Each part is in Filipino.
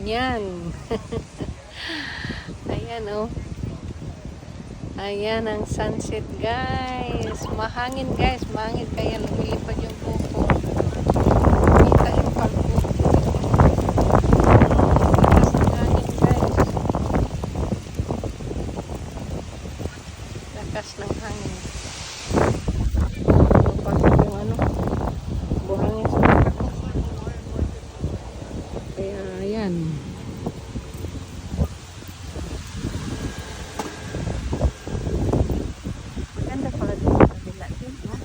Yan. Ayan, oh. Ayan ang sunset, guys. Mahangin, guys. Mahangin, kaya lumilipad yung buko. Kita yung pagbuko. Lakas ng hangin. Pasok yung ano, buhangin sa buko. Kaya, ayan. Maganda pala din sa kabila din, ha?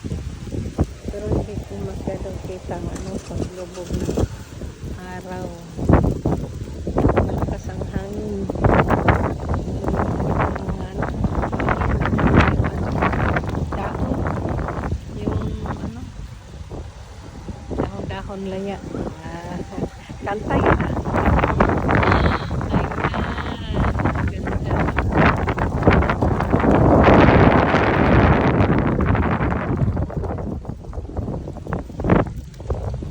Pero hindi ko masyadong kita ang ano, paglubog ng araw. Malakas ang hangin. Dahon laya. Kanta yun, ha? Ayan. Ganda.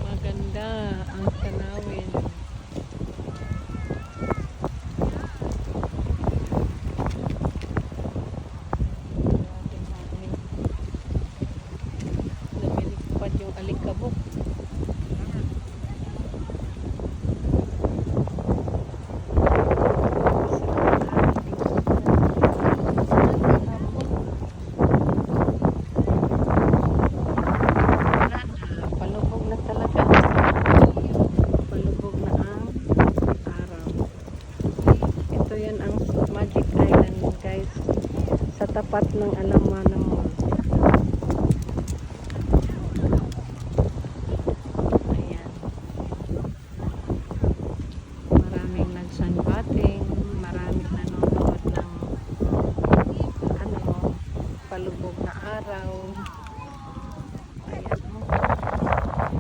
Maganda ang tanawin. Lumilipad yung alikabok. Palubog na talaga. Palubog na ang araw. Ito yan ang Magic Island, guys. Sa tapat ng Alamana Mall. Ayan. Maraming nagsunbathing. Maraming nanonood ng ano, palubog na araw. Ayan, oh.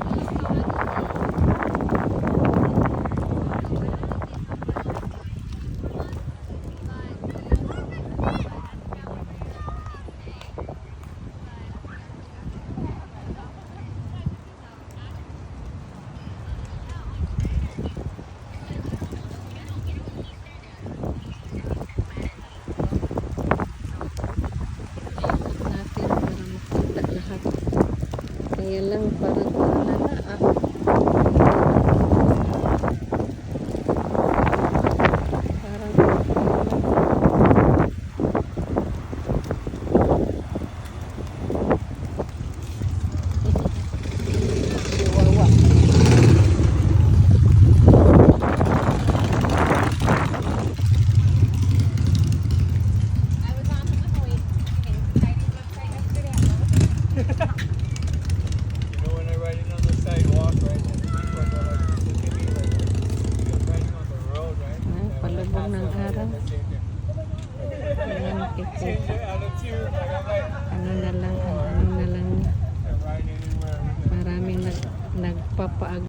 Natin para makita lahat. Kaya lang parang wala na, Parang chihuahua. You know when they're riding on the sidewalk, right? And people are like, look at me, like, you're riding on the road, right? Ay, And when I palubog pass ng somebody, araw. they change it. Ayan, Change nakikita. your attitude, like I'm like, Ano na lang, ano na lang. I'm riding anywhere. Maraming nagpapaag